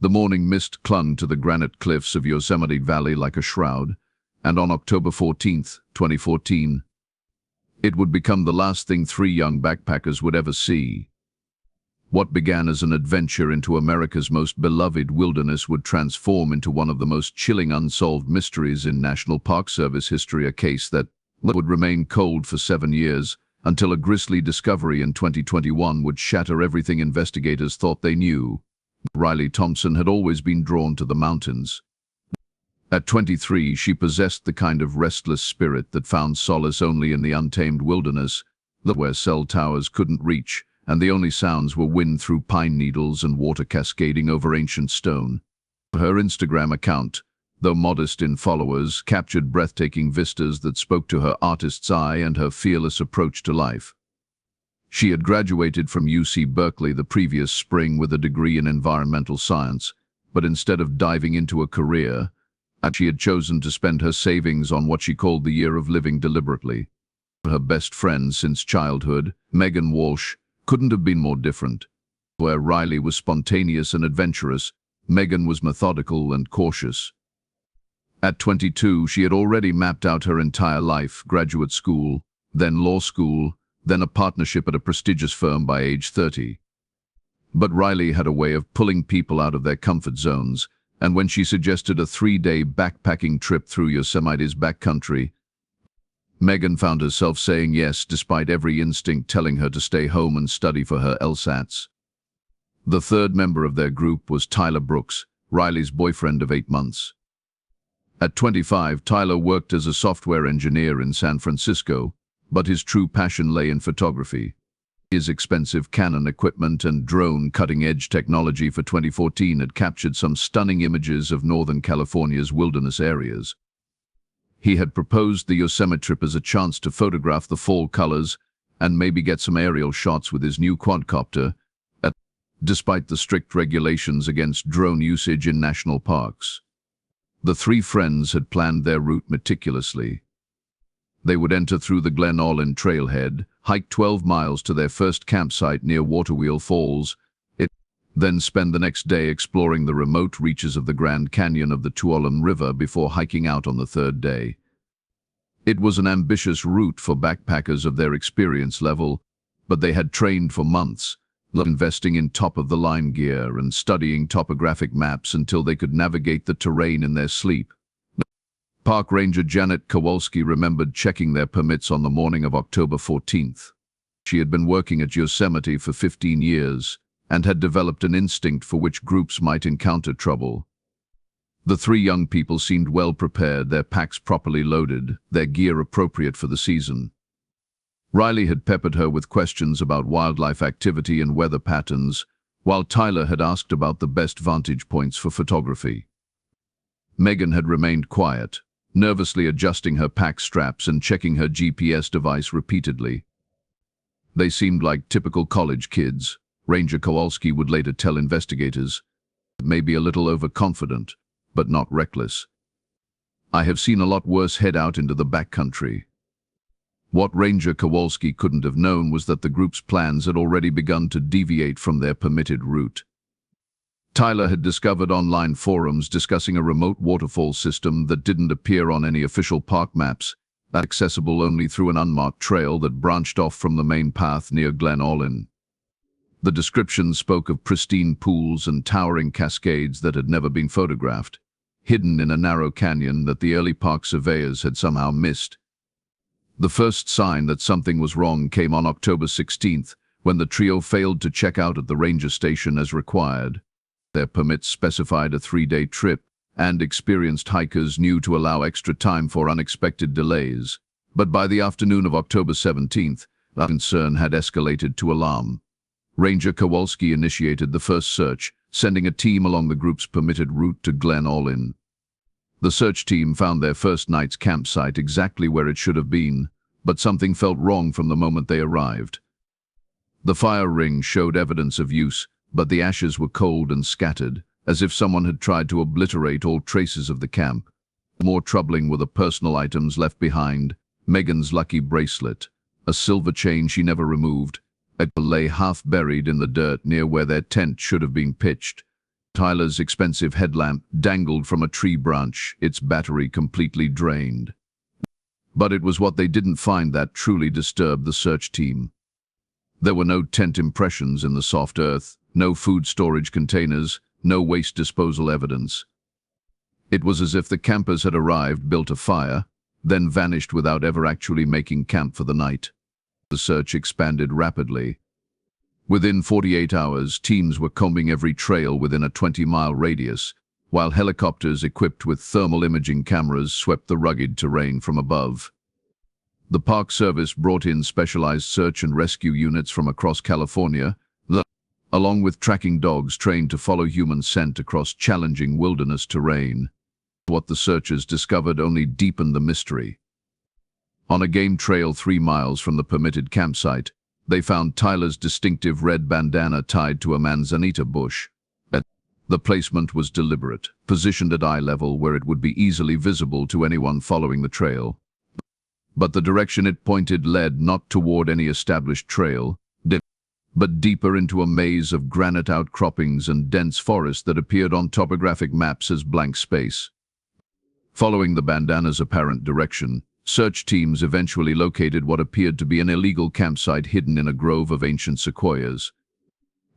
The morning mist clung to the granite cliffs of Yosemite Valley like a shroud, and on October 14, 2014, it would become the last thing three young backpackers would ever see. What began as an adventure into America's most beloved wilderness would transform into one of the most chilling unsolved mysteries in National Park Service history, a case that would remain cold for 7 years, until a grisly discovery in 2021 would shatter everything investigators thought they knew. Riley Thompson had always been drawn to the mountains. At 23, she possessed the kind of restless spirit that found solace only in the untamed wilderness, where cell towers couldn't reach, and the only sounds were wind through pine needles and water cascading over ancient stone. Her Instagram account, though modest in followers, captured breathtaking vistas that spoke to her artist's eye and her fearless approach to life. She had graduated from UC Berkeley the previous spring with a degree in environmental science, but instead of diving into a career, she had chosen to spend her savings on what she called the year of living deliberately. Her best friend since childhood, Walsh, couldn't have been more different. Where Riley was spontaneous and adventurous, Megan was methodical and cautious. At 22, she had already mapped out her entire life: graduate school, then law school, then a partnership at a prestigious firm by age 30. But Riley had a way of pulling people out of their comfort zones, and when she suggested a 3-day backpacking trip through Yosemite's backcountry, Megan found herself saying yes despite every instinct telling her to stay home and study for her LSATs. The third member of their group was Tyler Brooks, Riley's boyfriend of 8 months. At 25, Tyler worked as a software engineer in San Francisco, but his true passion lay in photography. His expensive Canon equipment and drone cutting-edge technology for 2014 had captured some stunning images of Northern California's wilderness areas. He had proposed the Yosemite trip as a chance to photograph the fall colors and maybe get some aerial shots with his new quadcopter, despite the strict regulations against drone usage in national parks. The three friends had planned their route meticulously. They would enter through the Glen Olin trailhead, hike 12 miles to their first campsite near Waterwheel Falls, then spend the next day exploring the remote reaches of the Grand Canyon of the Tuolumne River before hiking out on the third day. It was an ambitious route for backpackers of their experience level, but they had trained for months, investing in top-of-the-line gear and studying topographic maps until they could navigate the terrain in their sleep. Park Ranger Janet Kowalski remembered checking their permits on the morning of October 14th. She had been working at Yosemite for 15 years and had developed an instinct for which groups might encounter trouble. The three young people seemed well prepared, their packs properly loaded, their gear appropriate for the season. Riley had peppered her with questions about wildlife activity and weather patterns, while Tyler had asked about the best vantage points for photography. Megan had remained quiet, nervously adjusting her pack straps and checking her GPS device repeatedly. They seemed like typical college kids, Ranger Kowalski would later tell investigators, maybe a little overconfident, but not reckless. "I have seen a lot worse head out into the backcountry." What Ranger Kowalski couldn't have known was that the group's plans had already begun to deviate from their permitted route. Tyler had discovered online forums discussing a remote waterfall system that didn't appear on any official park maps, accessible only through an unmarked trail that branched off from the main path near Glen Olin. The description spoke of pristine pools and towering cascades that had never been photographed, hidden in a narrow canyon that the early park surveyors had somehow missed. The first sign that something was wrong came on October 16th, when the trio failed to check out at the ranger station as required. Their permits specified a 3-day trip, and experienced hikers knew to allow extra time for unexpected delays. But by the afternoon of October 17th, that concern had escalated to alarm. Ranger Kowalski initiated the first search, sending a team along the group's permitted route to Glen Olin. The search team found their first night's campsite exactly where it should have been, but something felt wrong from the moment they arrived. The fire ring showed evidence of use, but the ashes were cold and scattered, as if someone had tried to obliterate all traces of the camp. More troubling were the personal items left behind: Megan's lucky bracelet, a silver chain she never removed, lay half buried in the dirt near where their tent should have been pitched. Tyler's expensive headlamp dangled from a tree branch, its battery completely drained. But it was what they didn't find that truly disturbed the search team. There were no tent impressions in the soft earth, no food storage containers, no waste disposal evidence. It was as if the campers had arrived, built a fire, then vanished without ever actually making camp for the night. The search expanded rapidly. Within 48 hours, teams were combing every trail within a 20-mile radius, while helicopters equipped with thermal imaging cameras swept the rugged terrain from above. The Park Service brought in specialized search and rescue units from across California, along with tracking dogs trained to follow human scent across challenging wilderness terrain. What the searchers discovered only deepened the mystery. On a game trail 3 miles from the permitted campsite, they found Tyler's distinctive red bandana tied to a manzanita bush. The placement was deliberate, positioned at eye level where it would be easily visible to anyone following the trail. But the direction it pointed led not toward any established trail, but deeper into a maze of granite outcroppings and dense forest that appeared on topographic maps as blank space. Following the bandana's apparent direction, search teams eventually located what appeared to be an illegal campsite hidden in a grove of ancient sequoias.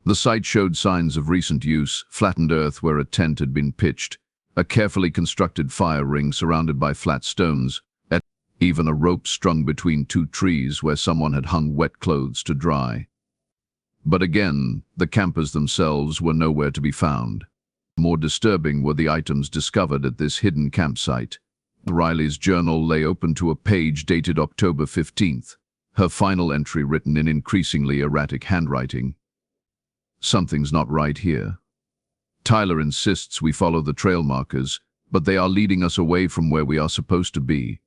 The site showed signs of recent use: flattened earth where a tent had been pitched, a carefully constructed fire ring surrounded by flat stones, and even a rope strung between 2 trees where someone had hung wet clothes to dry. But again, the campers themselves were nowhere to be found. More disturbing were the items discovered at this hidden campsite. Riley's journal lay open to a page dated October 15th, her final entry written in increasingly erratic handwriting. Something's not right here. Tyler insists we follow the trail markers, but they are leading us away from where we are supposed to be.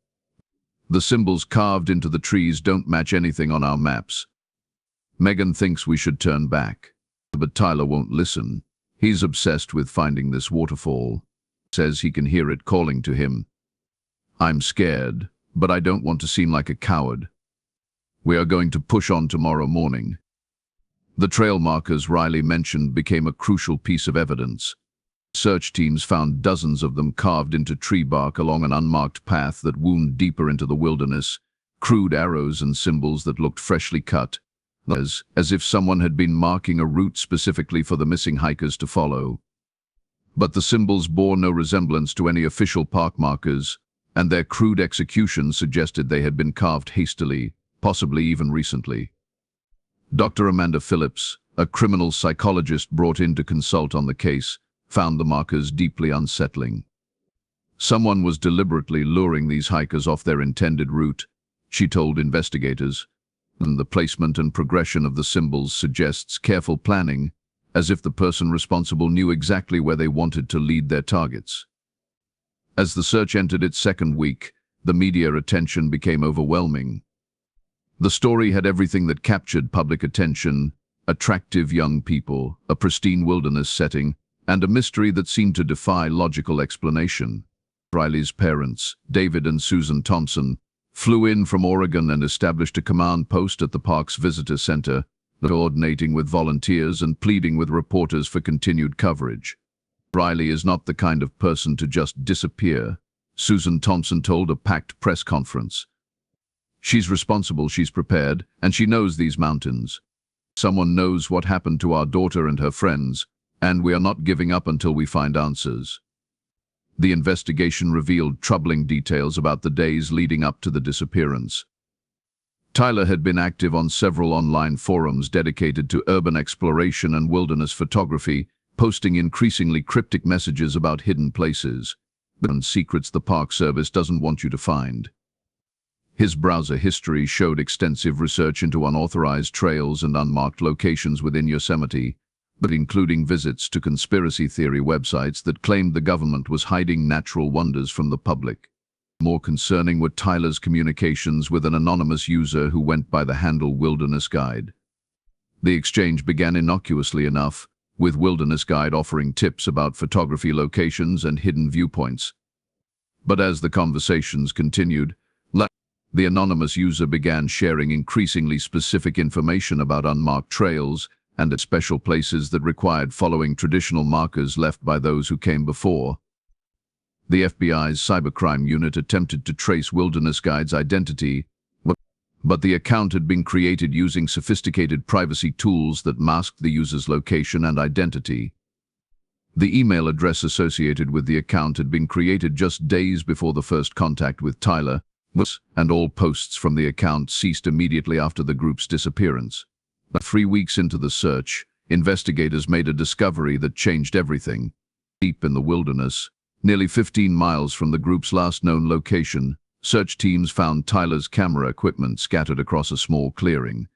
The symbols carved into the trees don't match anything on our maps. Megan thinks we should turn back, but Tyler won't listen. He's obsessed with finding this waterfall. Says he can hear it calling to him. I'm scared, but I don't want to seem like a coward. We are going to push on tomorrow morning. The trail markers Riley mentioned became a crucial piece of evidence. Search teams found dozens of them carved into tree bark along an unmarked path that wound deeper into the wilderness, crude arrows and symbols that looked freshly cut, as if someone had been marking a route specifically for the missing hikers to follow. But the symbols bore no resemblance to any official park markers, and their crude execution suggested they had been carved hastily, possibly even recently. Dr. Amanda Phillips, a criminal psychologist brought in to consult on the case, found the markers deeply unsettling. Someone was deliberately luring these hikers off their intended route, she told investigators, and the placement and progression of the symbols suggests careful planning, as if the person responsible knew exactly where they wanted to lead their targets. As the search entered its second week, the media attention became overwhelming. The story had everything that captured public attention: attractive young people, a pristine wilderness setting, and a mystery that seemed to defy logical explanation. Riley's parents, David and Susan Thompson, flew in from Oregon and established a command post at the park's visitor center, coordinating with volunteers and pleading with reporters for continued coverage. Riley is not the kind of person to just disappear, Susan Thompson told a packed press conference. She's responsible, she's prepared, and she knows these mountains. Someone knows what happened to our daughter and her friends, and we are not giving up until we find answers. The investigation revealed troubling details about the days leading up to the disappearance. Tyler had been active on several online forums dedicated to urban exploration and wilderness photography, posting increasingly cryptic messages about hidden places and secrets the Park Service doesn't want you to find. His browser history showed extensive research into unauthorized trails and unmarked locations within Yosemite, but including visits to conspiracy theory websites that claimed the government was hiding natural wonders from the public. More concerning were Tyler's communications with an anonymous user who went by the handle WildernessGuide. The exchange began innocuously enough, with WildernessGuide offering tips about photography locations and hidden viewpoints. But as the conversations continued, the anonymous user began sharing increasingly specific information about unmarked trails and at special places that required following traditional markers left by those who came before. The FBI's cybercrime unit attempted to trace WildernessGuide's identity, but the account had been created using sophisticated privacy tools that masked the user's location and identity. The email address associated with the account had been created just days before the first contact with Tyler, and all posts from the account ceased immediately after the group's disappearance. 3 weeks into the search, investigators made a discovery that changed everything. Deep in the wilderness, nearly 15 miles from the group's last known location, search teams found Tyler's camera equipment scattered across a small clearing.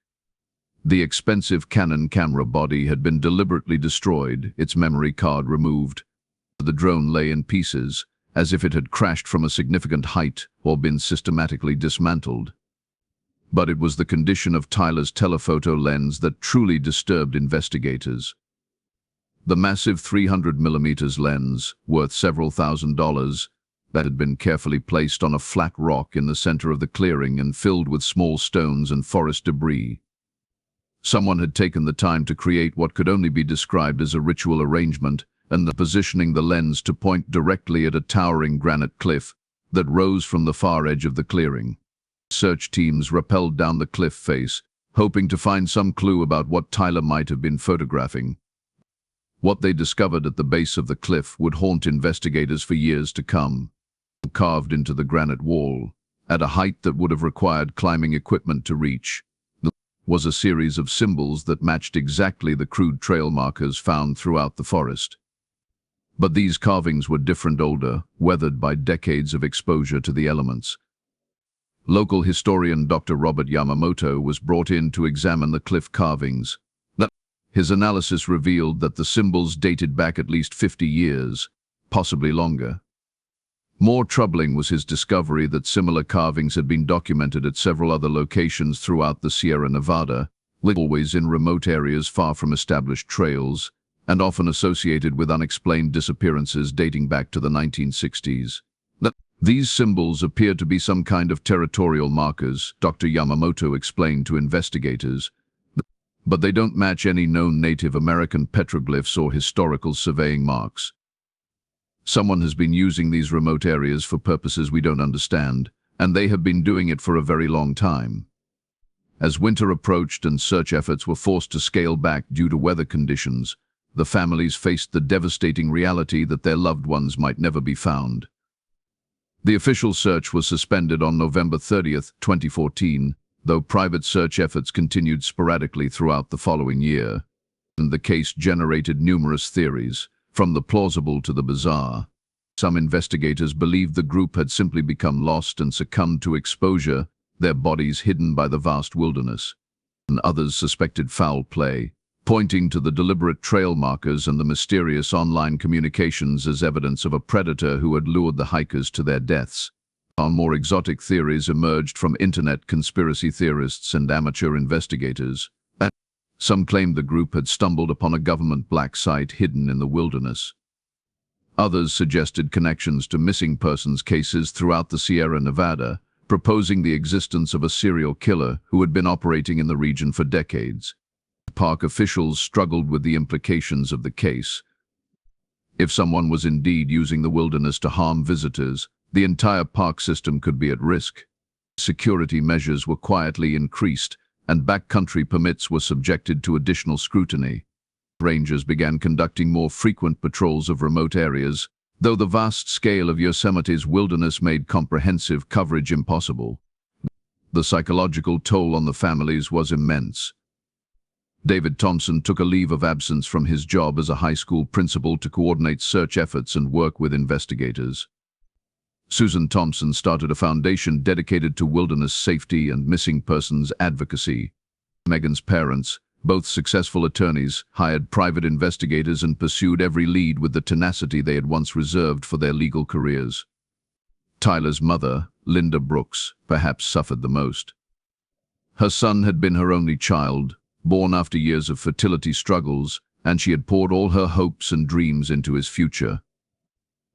The expensive Canon camera body had been deliberately destroyed, its memory card removed. The drone lay in pieces, as if it had crashed from a significant height or been systematically dismantled. But it was the condition of Tyler's telephoto lens that truly disturbed investigators. The massive 300mm lens, worth several $1,000s, that had been carefully placed on a flat rock in the center of the clearing and filled with small stones and forest debris. Someone had taken the time to create what could only be described as a ritual arrangement, and positioning the lens to point directly at a towering granite cliff that rose from the far edge of the clearing. Search teams rappelled down the cliff face, hoping to find some clue about what Tyler might have been photographing. What they discovered at the base of the cliff would haunt investigators for years to come. Carved into the granite wall, at a height that would have required climbing equipment to reach, was a series of symbols that matched exactly the crude trail markers found throughout the forest. But these carvings were different, older, weathered by decades of exposure to the elements. Local historian Dr. Robert Yamamoto was brought in to examine the cliff carvings. His analysis revealed that the symbols dated back at least 50 years, possibly longer. More troubling was his discovery that similar carvings had been documented at several other locations throughout the Sierra Nevada, always in remote areas far from established trails, and often associated with unexplained disappearances dating back to the 1960s. These symbols appeared to be some kind of territorial markers, Dr. Yamamoto explained to investigators, but they don't match any known Native American petroglyphs or historical surveying marks. Someone has been using these remote areas for purposes we don't understand, and they have been doing it for a very long time. As winter approached and search efforts were forced to scale back due to weather conditions, the families faced the devastating reality that their loved ones might never be found. The official search was suspended on November 30th, 2014, though private search efforts continued sporadically throughout the following year. And the case generated numerous theories, from the plausible to the bizarre. Some investigators believed the group had simply become lost and succumbed to exposure, their bodies hidden by the vast wilderness. And others suspected foul play, pointing to the deliberate trail markers and the mysterious online communications as evidence of a predator who had lured the hikers to their deaths. More exotic theories emerged from internet conspiracy theorists and amateur investigators. Some claimed the group had stumbled upon a government black site hidden in the wilderness. Others suggested connections to missing persons cases throughout the Sierra Nevada, proposing the existence of a serial killer who had been operating in the region for decades. Park officials struggled with the implications of the case. If someone was indeed using the wilderness to harm visitors, the entire park system could be at risk. Security measures were quietly increased, and backcountry permits were subjected to additional scrutiny. Rangers began conducting more frequent patrols of remote areas, though the vast scale of Yosemite's wilderness made comprehensive coverage impossible. The psychological toll on the families was immense. David Thompson took a leave of absence from his job as a high school principal to coordinate search efforts and work with investigators. Susan Thompson started a foundation dedicated to wilderness safety and missing persons advocacy. Megan's parents, both successful attorneys, hired private investigators and pursued every lead with the tenacity they had once reserved for their legal careers. Tyler's mother, Linda Brooks, perhaps suffered the most. Her son had been her only child, born after years of fertility struggles, and she had poured all her hopes and dreams into his future.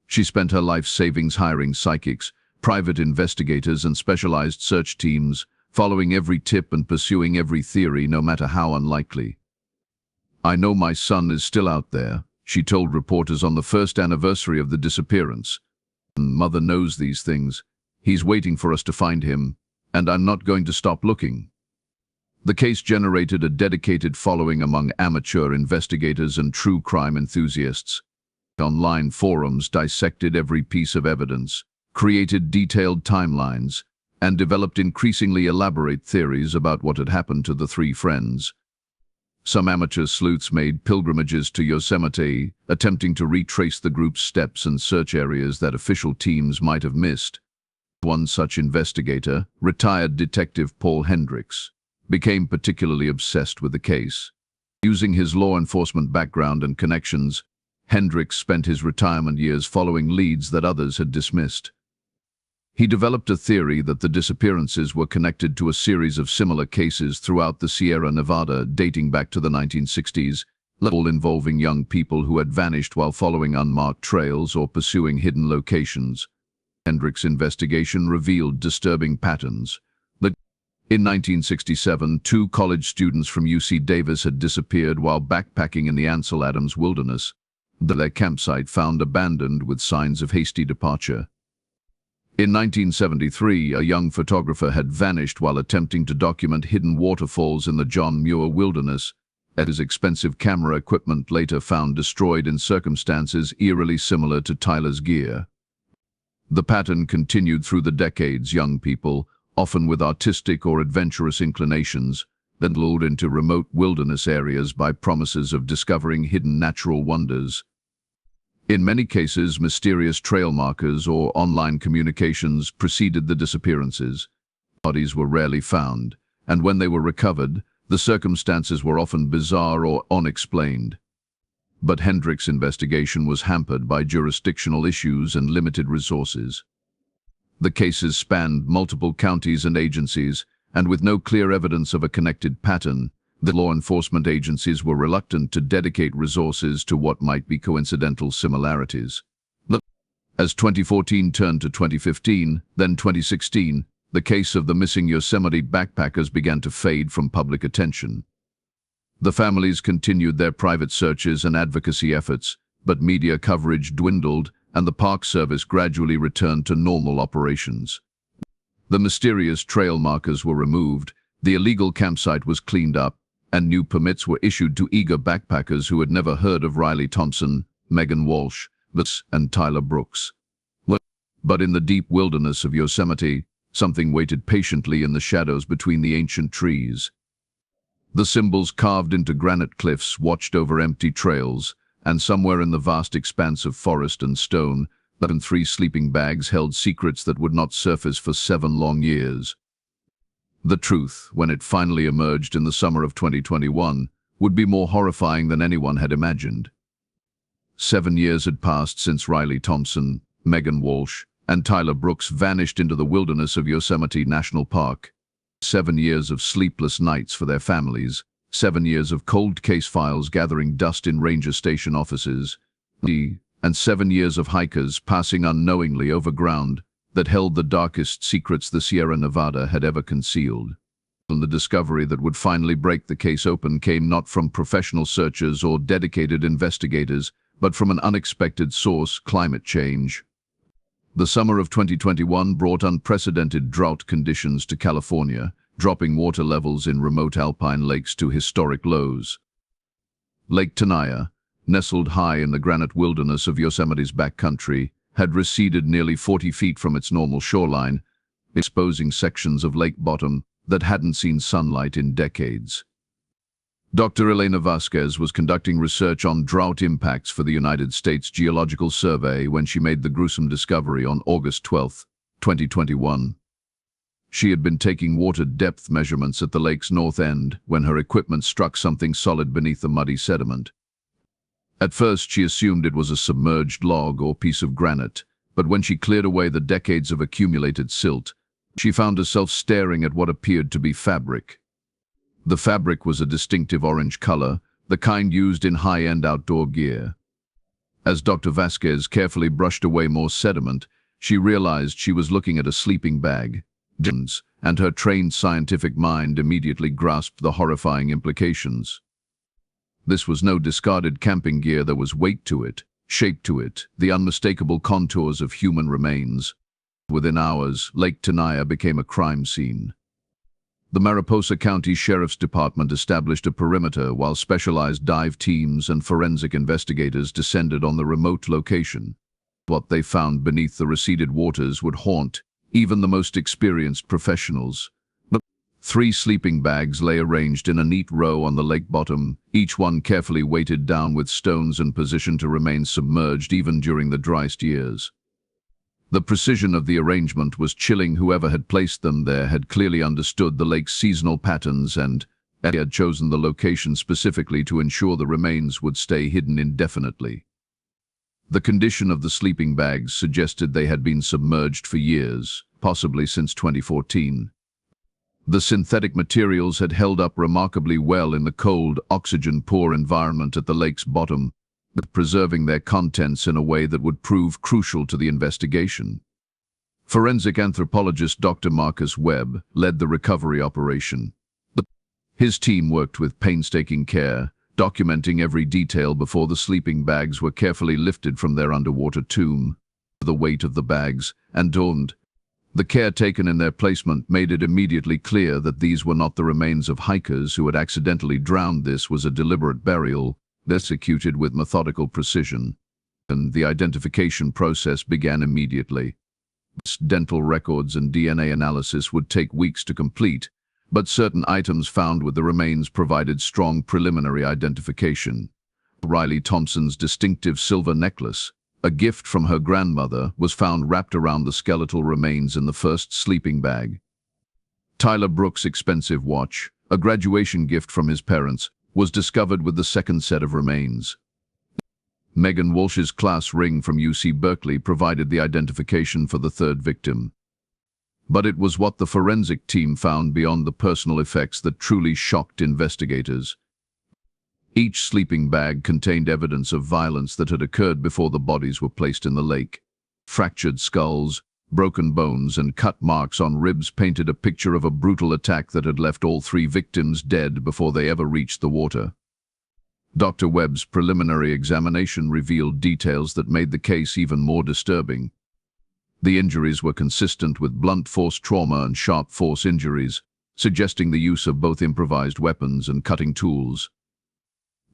She spent her life savings hiring psychics, private investigators, and specialized search teams, following every tip and pursuing every theory, no matter how unlikely. "I know my son is still out there," she told reporters on the first anniversary of the disappearance. "Mother knows these things. He's waiting for us to find him, and I'm not going to stop looking." The case generated a dedicated following among amateur investigators and true crime enthusiasts. Online forums dissected every piece of evidence, created detailed timelines, and developed increasingly elaborate theories about what had happened to the three friends. Some amateur sleuths made pilgrimages to Yosemite, attempting to retrace the group's steps and search areas that official teams might have missed. One such investigator, retired Detective Paul Hendricks, became particularly obsessed with the case. Using his law enforcement background and connections, Hendricks spent his retirement years following leads that others had dismissed. He developed a theory that the disappearances were connected to a series of similar cases throughout the Sierra Nevada dating back to the 1960s, all involving young people who had vanished while following unmarked trails or pursuing hidden locations. Hendricks' investigation revealed disturbing patterns. In 1967, 2 college students from UC Davis had disappeared while backpacking in the Ansel Adams Wilderness. Their campsite found abandoned with signs of hasty departure. In 1973, a young photographer had vanished while attempting to document hidden waterfalls in the John Muir Wilderness. His expensive camera equipment later found destroyed in circumstances eerily similar to Tyler's gear. The pattern continued through the decades. Young people, often with artistic or adventurous inclinations, then lured into remote wilderness areas by promises of discovering hidden natural wonders. In many cases, mysterious trail markers or online communications preceded the disappearances. Bodies were rarely found, and when they were recovered, the circumstances were often bizarre or unexplained. But Hendricks' investigation was hampered by jurisdictional issues and limited resources. The cases spanned multiple counties and agencies, and with no clear evidence of a connected pattern, the law enforcement agencies were reluctant to dedicate resources to what might be coincidental similarities. As 2014 turned to 2015, then 2016, the case of the missing Yosemite backpackers began to fade from public attention. The families continued their private searches and advocacy efforts, but media coverage dwindled and the Park Service gradually returned to normal operations. The mysterious trail markers were removed, the illegal campsite was cleaned up, and new permits were issued to eager backpackers who had never heard of Riley Thompson, Megan Walsh, and Tyler Brooks. But in the deep wilderness of Yosemite, something waited patiently in the shadows between the ancient trees. The symbols carved into granite cliffs watched over empty trails, and somewhere in the vast expanse of forest and stone, 3 sleeping bags held secrets that would not surface for 7 long years. The truth, when it finally emerged in the summer of 2021, would be more horrifying than anyone had imagined. 7 years had passed since Riley Thompson, Megan Walsh, and Tyler Brooks vanished into the wilderness of Yosemite National Park. 7 years of sleepless nights for their families, 7 years of cold case files gathering dust in ranger station offices, and 7 years of hikers passing unknowingly over ground that held the darkest secrets the Sierra Nevada had ever concealed. And the discovery that would finally break the case open came not from professional searchers or dedicated investigators, but from an unexpected source: climate change. The summer of 2021 brought unprecedented drought conditions to California, dropping water levels in remote alpine lakes to historic lows. Lake Tenaya, nestled high in the granite wilderness of Yosemite's backcountry, had receded nearly 40 feet from its normal shoreline, exposing sections of lake bottom that hadn't seen sunlight in decades. Dr. Elena Vasquez was conducting research on drought impacts for the United States Geological Survey when she made the gruesome discovery on August 12, 2021. She had been taking water depth measurements at the lake's north end when her equipment struck something solid beneath the muddy sediment. At first, she assumed it was a submerged log or piece of granite, but when she cleared away the decades of accumulated silt, she found herself staring at what appeared to be fabric. The fabric was a distinctive orange color, the kind used in high-end outdoor gear. As Dr. Vasquez carefully brushed away more sediment, she realized she was looking at a sleeping bag, and her trained scientific mind immediately grasped the horrifying implications. This was no discarded camping gear. There was weight to it, shape to it, the unmistakable contours of human remains. Within hours, Lake Tenaya became a crime scene. The Mariposa County Sheriff's Department established a perimeter while specialized dive teams and forensic investigators descended on the remote location. What they found beneath the receded waters would haunt even the most experienced professionals. 3 sleeping bags lay arranged in a neat row on the lake bottom, each one carefully weighted down with stones and positioned to remain submerged even during the driest years. The precision of the arrangement was chilling. Whoever had placed them there had clearly understood the lake's seasonal patterns and had chosen the location specifically to ensure the remains would stay hidden indefinitely. The condition of the sleeping bags suggested they had been submerged for years, possibly since 2014. The synthetic materials had held up remarkably well in the cold, oxygen-poor environment at the lake's bottom, preserving their contents in a way that would prove crucial to the investigation. Forensic anthropologist Dr. Marcus Webb led the recovery operation. His team worked with painstaking care, documenting every detail before the sleeping bags were carefully lifted from their underwater tomb. The weight of the bags and doomed. The care taken in their placement made it immediately clear that these were not the remains of hikers who had accidentally drowned. This was a deliberate burial, executed with methodical precision, and the identification process began immediately. Dental records and DNA analysis would take weeks to complete, but certain items found with the remains provided strong preliminary identification. Riley Thompson's distinctive silver necklace, a gift from her grandmother, was found wrapped around the skeletal remains in the first sleeping bag. Tyler Brooks' expensive watch, a graduation gift from his parents, was discovered with the second set of remains. Megan Walsh's class ring from UC Berkeley provided the identification for the third victim. But it was what the forensic team found beyond the personal effects that truly shocked investigators. Each sleeping bag contained evidence of violence that had occurred before the bodies were placed in the lake. Fractured skulls, broken bones, and cut marks on ribs painted a picture of a brutal attack that had left all 3 victims dead before they ever reached the water. Dr. Webb's preliminary examination revealed details that made the case even more disturbing. The injuries were consistent with blunt force trauma and sharp force injuries, suggesting the use of both improvised weapons and cutting tools.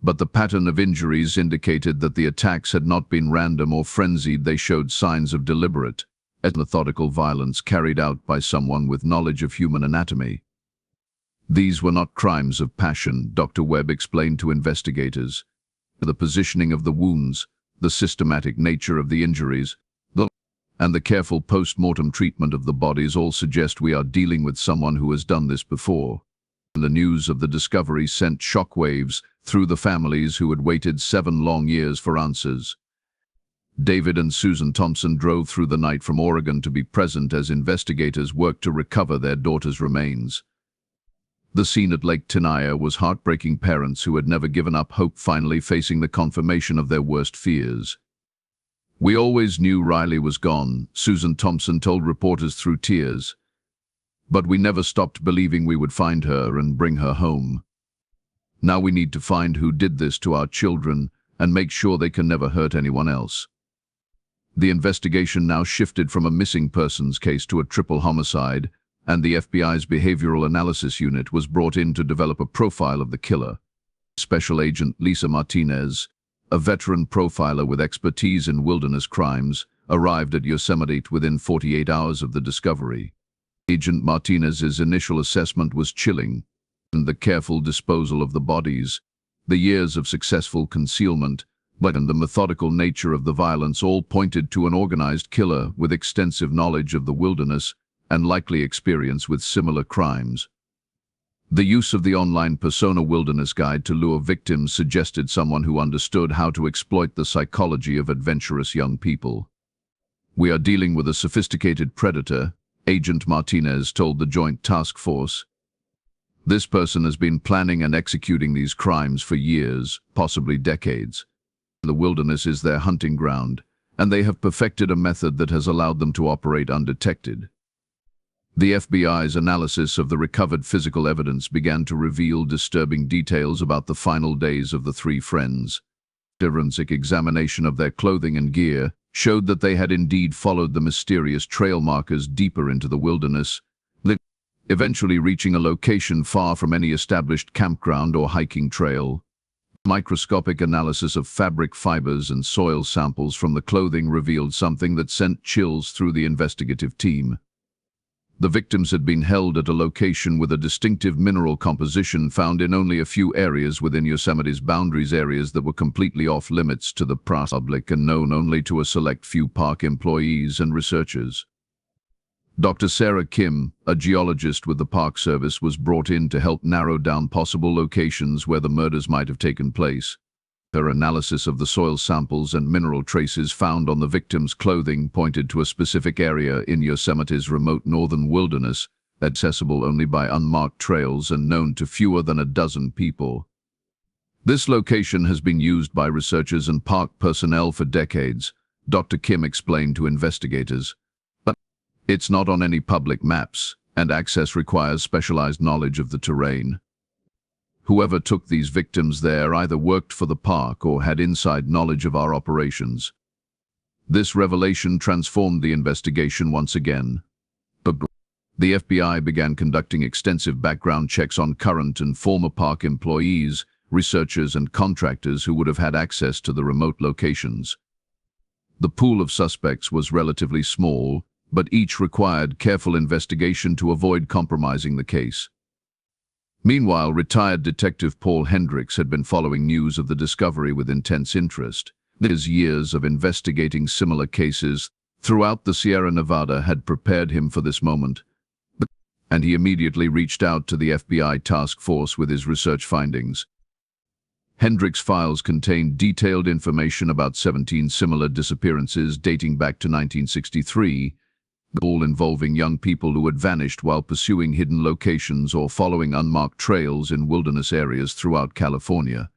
But the pattern of injuries indicated that the attacks had not been random or frenzied. They showed signs of deliberate, methodical violence carried out by someone with knowledge of human anatomy. These were not crimes of passion, Dr. Webb explained to investigators. The positioning of the wounds, the systematic nature of the injuries, and the careful post-mortem treatment of the bodies all suggest we are dealing with someone who has done this before. The news of the discovery sent shockwaves through the families who had waited 7 long years for answers. David and Susan Thompson drove through the night from Oregon to be present as investigators worked to recover their daughter's remains. The scene at Lake Tenaya was heartbreaking. Parents who had never given up hope finally facing the confirmation of their worst fears. "We always knew Riley was gone," Susan Thompson told reporters through tears. "But we never stopped believing we would find her and bring her home. Now we need to find who did this to our children and make sure they can never hurt anyone else." The investigation now shifted from a missing persons case to a triple homicide, and the FBI's Behavioral Analysis Unit was brought in to develop a profile of the killer. Special Agent Lisa Martinez, a veteran profiler with expertise in wilderness crimes, arrived at Yosemite within 48 hours of the discovery. Agent Martinez's initial assessment was chilling, and the careful disposal of the bodies, the years of successful concealment, and the methodical nature of the violence all pointed to an organized killer with extensive knowledge of the wilderness and likely experience with similar crimes. The use of the online persona WildernessGuide to lure victims suggested someone who understood how to exploit the psychology of adventurous young people. "We are dealing with a sophisticated predator," Agent Martinez told the Joint Task Force. "This person has been planning and executing these crimes for years, possibly decades. The wilderness is their hunting ground, and they have perfected a method that has allowed them to operate undetected." The FBI's analysis of the recovered physical evidence began to reveal disturbing details about the final days of the three friends. Forensic examination of their clothing and gear showed that they had indeed followed the mysterious trail markers deeper into the wilderness, eventually reaching a location far from any established campground or hiking trail. Microscopic analysis of fabric fibers and soil samples from the clothing revealed something that sent chills through the investigative team. The victims had been held at a location with a distinctive mineral composition found in only a few areas within Yosemite's boundaries, areas that were completely off-limits to the public and known only to a select few park employees and researchers. Dr. Sarah Kim, a geologist with the Park Service, was brought in to help narrow down possible locations where the murders might have taken place. Her analysis of the soil samples and mineral traces found on the victims' clothing pointed to a specific area in Yosemite's remote northern wilderness, accessible only by unmarked trails and known to fewer than a dozen people. This location has been used by researchers and park personnel for decades, Dr. Kim explained to investigators. But it's not on any public maps, and access requires specialized knowledge of the terrain. Whoever took these victims there either worked for the park or had inside knowledge of our operations. This revelation transformed the investigation once again. The FBI began conducting extensive background checks on current and former park employees, researchers, and contractors who would have had access to the remote locations. The pool of suspects was relatively small, but each required careful investigation to avoid compromising the case. Meanwhile, retired Detective Paul Hendricks had been following news of the discovery with intense interest. His years of investigating similar cases throughout the Sierra Nevada had prepared him for this moment, and he immediately reached out to the FBI task force with his research findings. Hendricks' files contained detailed information about 17 similar disappearances dating back to 1963, all involving young people who had vanished while pursuing hidden locations or following unmarked trails in wilderness areas throughout California.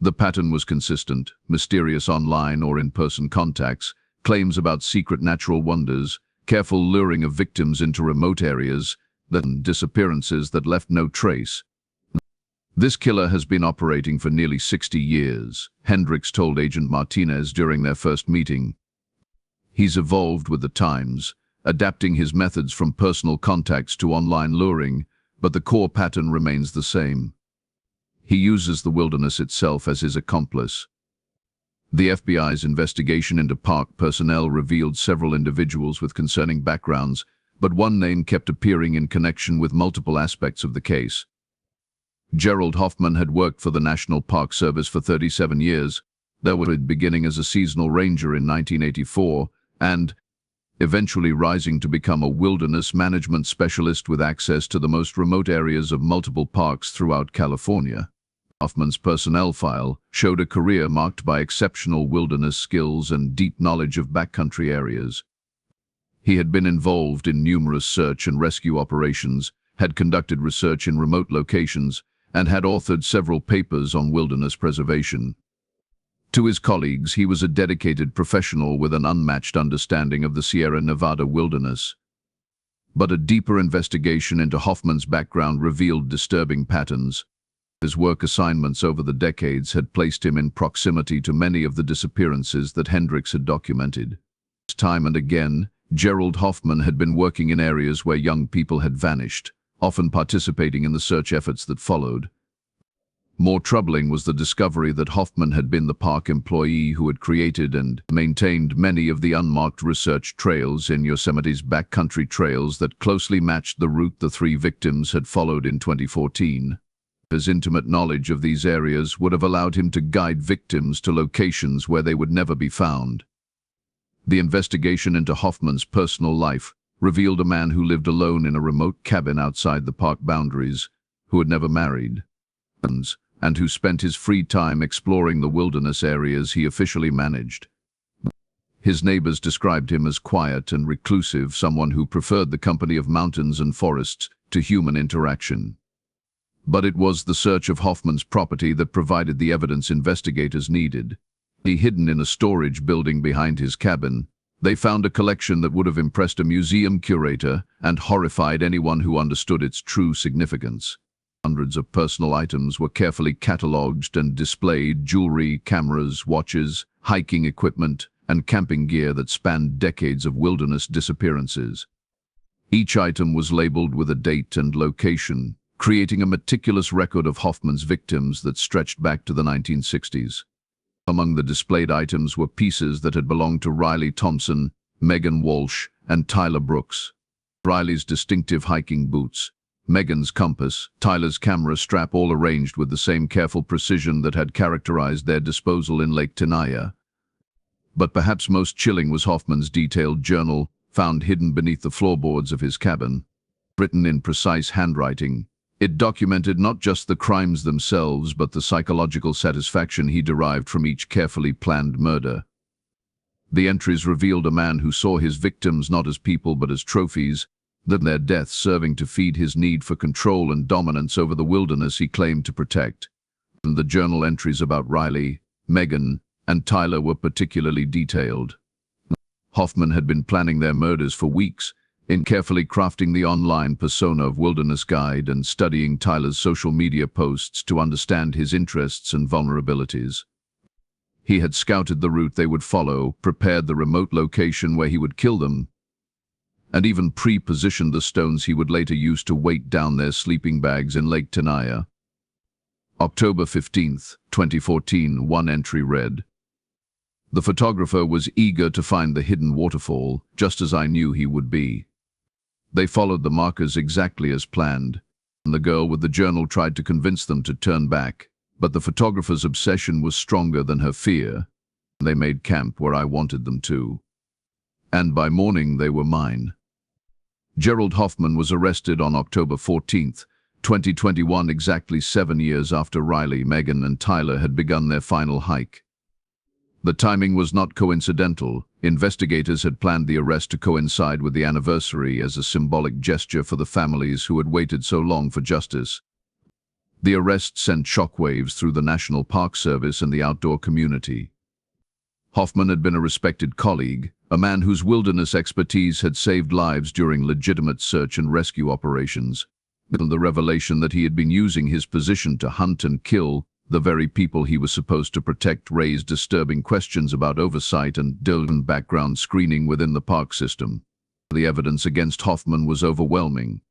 The pattern was consistent: mysterious online or in-person contacts, claims about secret natural wonders, careful luring of victims into remote areas, then disappearances that left no trace. This killer has been operating for nearly 60 years, Hendricks told Agent Martinez during their first meeting. He's evolved with the times, adapting his methods from personal contacts to online luring, but the core pattern remains the same. He uses the wilderness itself as his accomplice. The FBI's investigation into park personnel revealed several individuals with concerning backgrounds, but one name kept appearing in connection with multiple aspects of the case. Gerald Hoffman had worked for the National Park Service for 37 years, beginning as a seasonal ranger in 1984, and eventually rising to become a wilderness management specialist with access to the most remote areas of multiple parks throughout California. Hoffman's personnel file showed a career marked by exceptional wilderness skills and deep knowledge of backcountry areas. He had been involved in numerous search and rescue operations, had conducted research in remote locations, and had authored several papers on wilderness preservation. To his colleagues, he was a dedicated professional with an unmatched understanding of the Sierra Nevada wilderness. But a deeper investigation into Hoffman's background revealed disturbing patterns. His work assignments over the decades had placed him in proximity to many of the disappearances that Hendricks had documented. Time and again, Gerald Hoffman had been working in areas where young people had vanished, often participating in the search efforts that followed. More troubling was the discovery that Hoffman had been the park employee who had created and maintained many of the unmarked research trails in Yosemite's backcountry trails that closely matched the route the three victims had followed in 2014. His intimate knowledge of these areas would have allowed him to guide victims to locations where they would never be found. The investigation into Hoffman's personal life revealed a man who lived alone in a remote cabin outside the park boundaries, who had never married, and who spent his free time exploring the wilderness areas he officially managed. His neighbors described him as quiet and reclusive, someone who preferred the company of mountains and forests to human interaction. But it was the search of Hoffman's property that provided the evidence investigators needed. Hidden in a storage building behind his cabin, They found a collection that would have impressed a museum curator and horrified anyone who understood its true significance. Hundreds of personal items were carefully catalogued and displayed: jewelry, cameras, watches, hiking equipment, and camping gear that spanned decades of wilderness disappearances. Each item was labeled with a date and location, creating a meticulous record of Hoffman's victims that stretched back to the 1960s. Among the displayed items were pieces that had belonged to Riley Thompson, Megan Walsh, and Tyler Brooks. Riley's distinctive hiking boots, Megan's compass, Tyler's camera strap, all arranged with the same careful precision that had characterized their disposal in Lake Tenaya. But perhaps most chilling was Hoffman's detailed journal, found hidden beneath the floorboards of his cabin. Written in precise handwriting, it documented not just the crimes themselves, but the psychological satisfaction he derived from each carefully planned murder. The entries revealed a man who saw his victims not as people but as trophies, that their deaths serving to feed his need for control and dominance over the wilderness he claimed to protect. And the journal entries about Riley, Megan, and Tyler were particularly detailed. Hoffman had been planning their murders for weeks, in carefully crafting the online persona of WildernessGuide and studying Tyler's social media posts to understand his interests and vulnerabilities. He had scouted the route they would follow, prepared the remote location where he would kill them, and even pre-positioned the stones he would later use to weight down their sleeping bags in Lake Tenaya. October 15, 2014, one entry read, "The photographer was eager to find the hidden waterfall, just as I knew he would be. They followed the markers exactly as planned, and the girl with the journal tried to convince them to turn back, but the photographer's obsession was stronger than her fear. They made camp where I wanted them to. And by morning they were mine." Gerald Hoffman was arrested on October 14, 2021, exactly 7 years after Riley, Megan, and Tyler had begun their final hike. The timing was not coincidental. Investigators had planned the arrest to coincide with the anniversary as a symbolic gesture for the families who had waited so long for justice. The arrest sent shockwaves through the National Park Service and the outdoor community. Hoffman had been a respected colleague, a man whose wilderness expertise had saved lives during legitimate search and rescue operations. The revelation that he had been using his position to hunt and kill the very people he was supposed to protect raised disturbing questions about oversight and background screening within the park system. The evidence against Hoffman was overwhelming.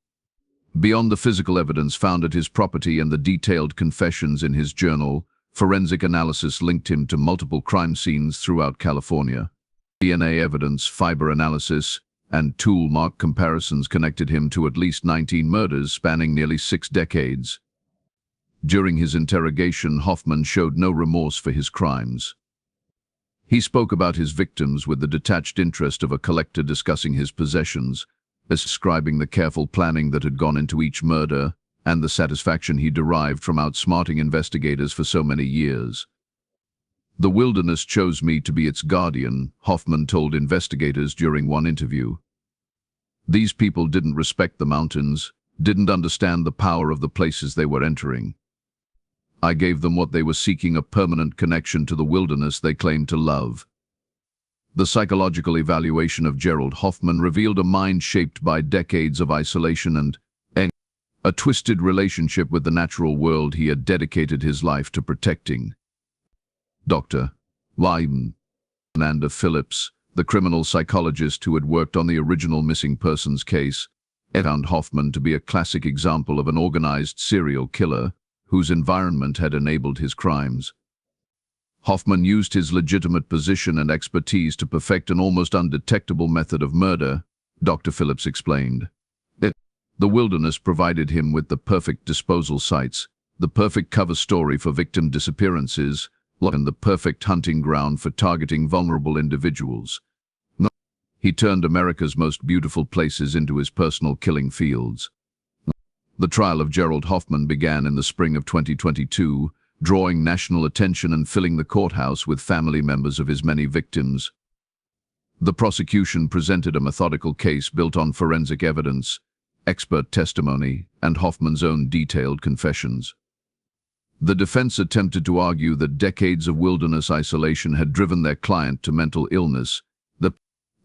Beyond the physical evidence found at his property and the detailed confessions in his journal, forensic analysis linked him to multiple crime scenes throughout California. DNA evidence, fiber analysis, and tool mark comparisons connected him to at least 19 murders spanning nearly 6 decades. During his interrogation, Hoffman showed no remorse for his crimes. He spoke about his victims with the detached interest of a collector discussing his possessions, describing the careful planning that had gone into each murder and the satisfaction he derived from outsmarting investigators for so many years. "The wilderness chose me to be its guardian," Hoffman told investigators during one interview. "These people didn't respect the mountains, didn't understand the power of the places they were entering. I gave them what they were seeking, a permanent connection to the wilderness they claimed to love." The psychological evaluation of Gerald Hoffman revealed a mind shaped by decades of isolation and a twisted relationship with the natural world he had dedicated his life to protecting. Dr. Fernanda Phillips, the criminal psychologist who had worked on the original missing persons case, found Hoffman to be a classic example of an organized serial killer whose environment had enabled his crimes. Hoffman used his legitimate position and expertise to perfect an almost undetectable method of murder, Dr. Phillips explained. The wilderness provided him with the perfect disposal sites, the perfect cover story for victim disappearances, and the perfect hunting ground for targeting vulnerable individuals. He turned America's most beautiful places into his personal killing fields. The trial of Gerald Hoffman began in the spring of 2022, drawing national attention and filling the courthouse with family members of his many victims. The prosecution presented a methodical case built on forensic evidence, expert testimony, and Hoffman's own detailed confessions. The defense attempted to argue that decades of wilderness isolation had driven their client to mental illness.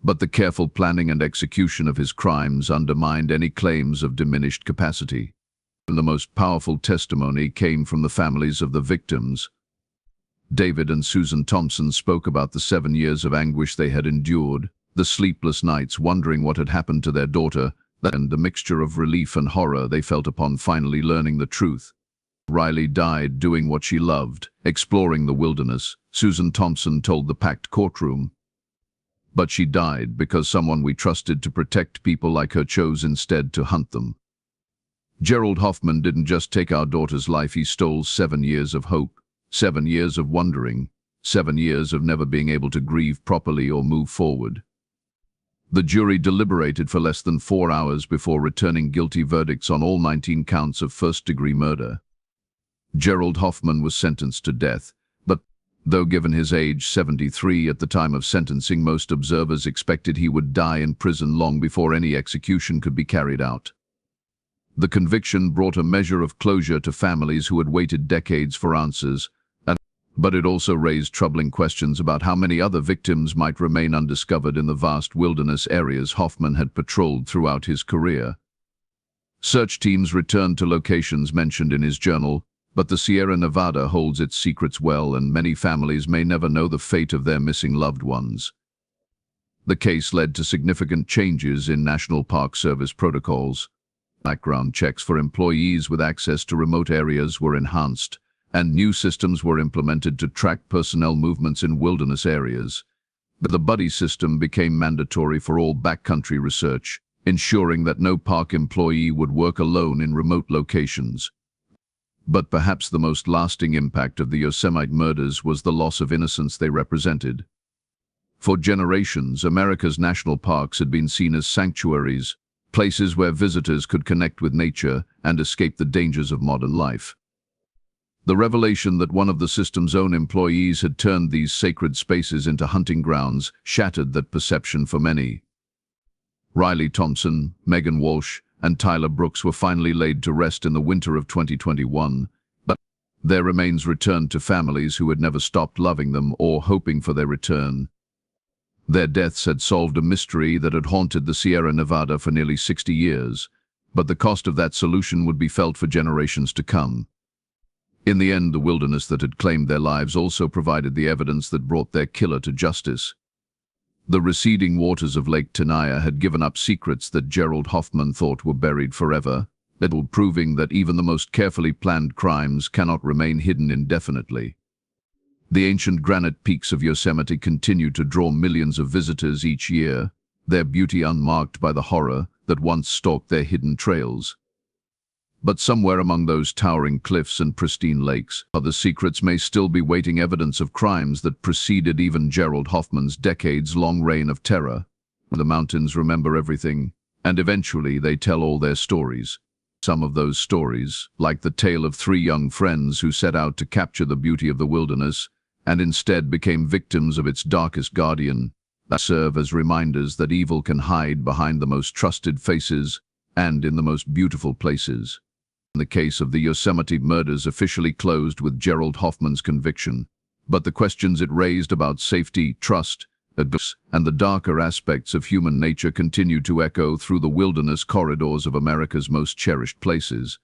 But the careful planning and execution of his crimes undermined any claims of diminished capacity. The most powerful testimony came from the families of the victims. David and Susan Thompson spoke about the 7 years of anguish they had endured, the sleepless nights wondering what had happened to their daughter, and the mixture of relief and horror they felt upon finally learning the truth. Riley died doing what she loved, exploring the wilderness, Susan Thompson told the packed courtroom. But she died because someone we trusted to protect people like her chose instead to hunt them. Gerald Hoffman didn't just take our daughter's life, he stole 7 years of hope, 7 years of wondering, 7 years of never being able to grieve properly or move forward. The jury deliberated for less than 4 hours before returning guilty verdicts on all 19 counts of first-degree murder. Gerald Hoffman was sentenced to death, but though given his age 73 at the time of sentencing, most observers expected he would die in prison long before any execution could be carried out. The conviction brought a measure of closure to families who had waited decades for answers, but it also raised troubling questions about how many other victims might remain undiscovered in the vast wilderness areas Hoffman had patrolled throughout his career. Search teams returned to locations mentioned in his journal, but the Sierra Nevada holds its secrets well, and many families may never know the fate of their missing loved ones. The case led to significant changes in National Park Service protocols. Background checks for employees with access to remote areas were enhanced, and new systems were implemented to track personnel movements in wilderness areas. The buddy system became mandatory for all backcountry research, ensuring that no park employee would work alone in remote locations. But perhaps the most lasting impact of the Yosemite murders was the loss of innocence they represented. For generations, America's national parks had been seen as sanctuaries, places where visitors could connect with nature and escape the dangers of modern life. The revelation that one of the system's own employees had turned these sacred spaces into hunting grounds shattered that perception for many. Riley Thompson, Megan Walsh, and Tyler Brooks were finally laid to rest in the winter of 2021, but their remains returned to families who had never stopped loving them or hoping for their return. Their deaths had solved a mystery that had haunted the Sierra Nevada for nearly 60 years, but the cost of that solution would be felt for generations to come. In the end, the wilderness that had claimed their lives also provided the evidence that brought their killer to justice. The receding waters of Lake Tenaya had given up secrets that Gerald Hoffman thought were buried forever, proving that even the most carefully planned crimes cannot remain hidden indefinitely. The ancient granite peaks of Yosemite continue to draw millions of visitors each year, their beauty unmarked by the horror that once stalked their hidden trails. But somewhere among those towering cliffs and pristine lakes, other secrets may still be waiting evidence of crimes that preceded even Gerald Hoffman's decades-long reign of terror. The mountains remember everything, and eventually they tell all their stories. Some of those stories, like the tale of 3 young friends who set out to capture the beauty of the wilderness, and instead became victims of its darkest guardian, that serve as reminders that evil can hide behind the most trusted faces and in the most beautiful places. The case of the Yosemite murders officially closed with Gerald Hoffman's conviction, but the questions it raised about safety, trust, and the darker aspects of human nature continue to echo through the wilderness corridors of America's most cherished places.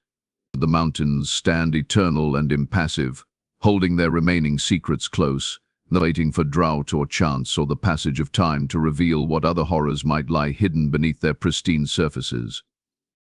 The mountains stand eternal and impassive, holding their remaining secrets close, waiting for drought or chance or the passage of time to reveal what other horrors might lie hidden beneath their pristine surfaces.